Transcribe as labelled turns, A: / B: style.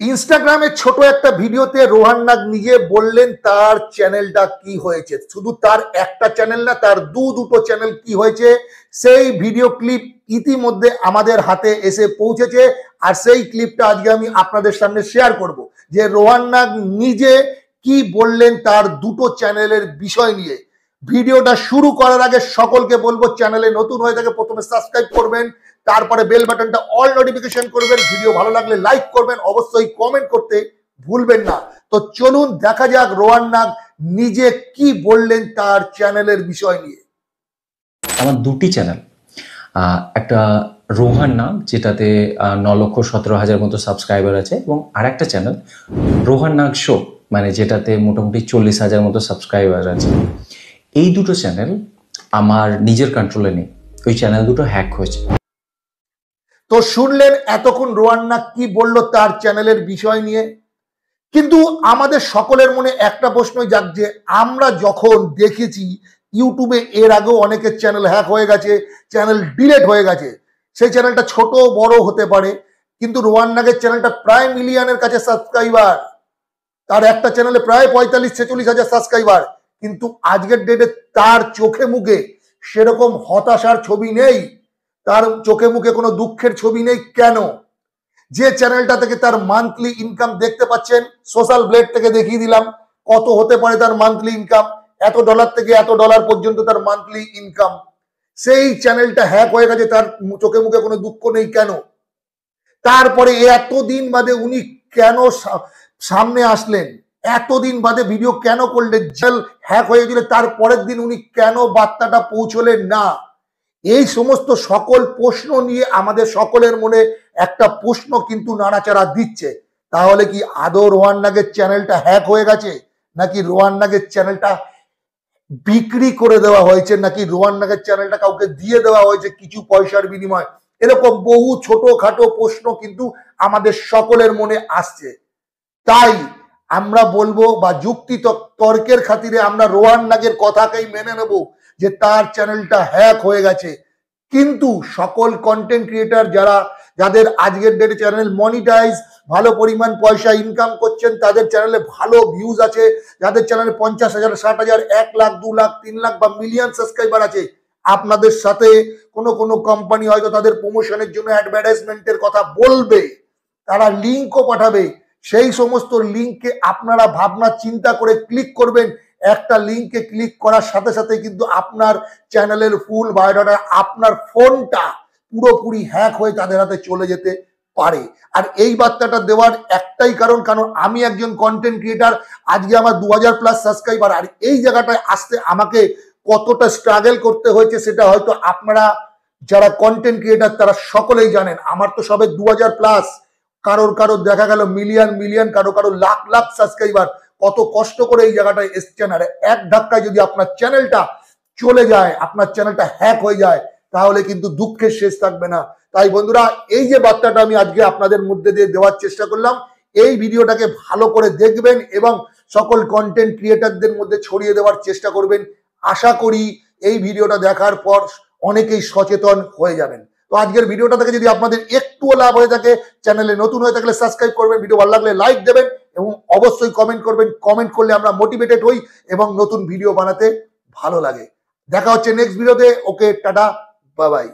A: ইনস্টাগ্রামে ছোট একটা ভিডিওতে রোহান নাগ নিজে বললেন তার চ্যানেলটা কি হয়েছে। শুধু তার একটা চ্যানেল না, তার দুটো চ্যানেল কি হয়েছে সেই ভিডিও ক্লিপ ইতিমধ্যে আমাদের হাতে এসে পৌঁছেছে। আর সেই ক্লিপটা আজকে আমি আপনাদের সামনে শেয়ার করব যে রোহান নাগ নিজে কি বললেন তার দুটো চ্যানেলের বিষয় নিয়ে। ভিডিওটা শুরু করার আগে সকলকে বলবো, চ্যানেলে নতুন হয়ে থাকে প্রথমে সাবস্ক্রাইব করবেন, তারপরে বেল বাটনটা অল নোটিফিকেশন করবেন, ভিডিও ভালো লাগলে লাইক করবেন, অবশ্যই কমেন্ট করতে ভুলবেন না। তো চলুন দেখা যাক রোহান নাগ নিজে কি বললেন তার চ্যানেলের বিষয় নিয়ে।
B: আমার দুটি চ্যানেল, একটা রোহান নাগ যেটাতে 9,17,000 মতো সাবস্ক্রাইবার আছে, এবং আরেকটা চ্যানেল রোহান নাগ শো, মানে যেটাতে মোটামুটি 40,000 মতো সাবস্ক্রাইবার আছে। এই দুটো চ্যানেল আমার নিজের কন্ট্রোলে নেই, ওই চ্যানেল দুটো হ্যাক হয়েছে।
A: তো শুনলেন এতক্ষণ রোহান নাগ কি বললো তার চ্যানেলের বিষয় নিয়ে। কিন্তু আমাদের সকলের মনে একটা প্রশ্নই জাগছে, আমরা যখন দেখেছি ইউটিউবে এর আগেও অনেকের চ্যানেল হ্যাক হয়ে গেছে, চ্যানেল ডিলেট হয়ে গেছে। সেই চ্যানেলটা ছোট বড় হতে পারে, কিন্তু রোহান নাগের চ্যানেলটা প্রায় মিলিয়নের কাছে সাবস্ক্রাইবার, তার একটা চ্যানেলে প্রায় 45-46 হাজার সাবস্ক্রাইবার। কিন্তু আজকের ডেটে তার চোখে মুখে সেরকম হতাশার ছবি নেই, তার চোখে মুখে কোনো দুঃখের ছবি নেই। কেন? যে চ্যানেলটা থেকে তার মান্থলি ইনকাম দেখতে পাচ্ছেন, সোশ্যাল ব্লেড থেকে দেখিয়ে দিলাম কত হতে পারে তার মান্থলি ইনকাম, $এত থেকে $এত পর্যন্ত তার মান্থলি ইনকাম। সেই চ্যানেলটা হ্যাক হয়ে গেছে, তার চোখে মুখে কোনো দুঃখ নেই। কেন? তারপরে এতদিন বাদে উনি কেন সামনে আসলেন, এতদিন বাদে ভিডিও কেন করলেন? চ্যানেল হ্যাক হয়ে গেলে তার পরের দিন উনি কেন বার্তাটা পৌঁছলেন না? এই সমস্ত সকল প্রশ্ন নিয়ে আমাদের সকলের মনে একটা প্রশ্ন কিন্তু নাড়াচাড়া দিচ্ছে। তাহলে কি আদৌ রোহান নাগের চ্যানেলটা হ্যাক হয়ে গেছে, নাকি রোহান নাগের চ্যানেলটা বিক্রি করে দেওয়া হয়েছে, নাকি রোহান নাগের চ্যানেলটা কাউকে দিয়ে দেওয়া হয়েছে কিছু পয়সার বিনিময়? এরকম বহু ছোটখাটো প্রশ্ন কিন্তু আমাদের সকলের মনে আসছে। তাই আমরা বলবো, বা যুক্তি তর্কের খাতিরে আমরা রোহান নাগের কথাকেই মেনে নেব যে তার চ্যানেলটা হ্যাক হয়ে গেছে। কিন্তু সকল কন্টেন্ট ক্রিয়েটার যাদের আজকের ডেটে চ্যানেল মনিটাইজ, ভালো পরিমাণ পয়সা ইনকাম করছেন, তাদের চ্যানেলে ভালো ভিউজ আছে, যাদের চ্যানেলে 50,000, 60,000, 1 লাখ, 2 লাখ, 3 লাখ বা মিলিয়ন সাবস্ক্রাইবার আছে, আপনাদের সাথে কোনো কোম্পানি হয়তো তাদের প্রমোশনের জন্য অ্যাডভার্টাইজমেন্টের কথা বলবে, তারা লিঙ্কও পাঠাবে। সেই সমস্ত লিঙ্কে আপনারা ভাবনা চিন্তা করে ক্লিক করবেন। একটা লিঙ্কে ক্লিক করার সাথে সাথে কিন্তু আপনার চ্যানেলের ফুল বায়োডাটা, আপনার ফোনটা পুরোপুরি হ্যাক হয়ে তাদের হাতে চলে যেতে পারে। আর এই বার্তাটা দেওয়ার একটাই কারণ আমি একজন কন্টেন্ট ক্রিয়েটার, আজকে আমার 2000+ সাবস্ক্রাইবার। আর এই জায়গাটায় আসতে আমাকে কতটা স্ট্রাগল করতে হয়েছে সেটা হয়তো আপনারা যারা কন্টেন্ট ক্রিয়েটার তারা সকলেই জানেন। আমার তো সবে 2000+, কারোর দেখা গেল মিলিয়ন, কারো লাখ লাখ সাবস্ক্রাইবার। কত কষ্ট করে এই জায়গাটায় এসছেন। আর এক ধাক্কায় যদি আপনার চ্যানেলটা চলে যায়, আপনার চ্যানেলটা হ্যাক হয়ে যায়, তাহলে কিন্তু দুঃখের শেষ থাকবে না। তাই বন্ধুরা, এই যে বার্তাটা আমি আজকে আপনাদের মধ্যে দিয়ে দেওয়ার চেষ্টা করলাম, এই ভিডিওটাকে ভালো করে দেখবেন এবং সকল কন্টেন্ট ক্রিয়েটারদের মধ্যে ছড়িয়ে দেওয়ার চেষ্টা করবেন। আশা করি এই ভিডিওটা দেখার পর অনেকেই সচেতন হয়ে যাবেন। তো আজকের ভিডিওটা থেকে যদি আপনাদের একটুও লাভ হয়ে থাকে, চ্যানেলে নতুন হয়ে থাকলে সাবস্ক্রাইব করবেন, ভিডিও ভালো লাগলে লাইক দেবেন এবং অবশ্যই কমেন্ট করবেন। কমেন্ট করলে আমরা মোটিভেটেড হই এবং নতুন ভিডিও বানাতে ভালো লাগে। দেখা হচ্ছে নেক্সট ভিডিওতে। ওকে, টাটা, বাই বাই।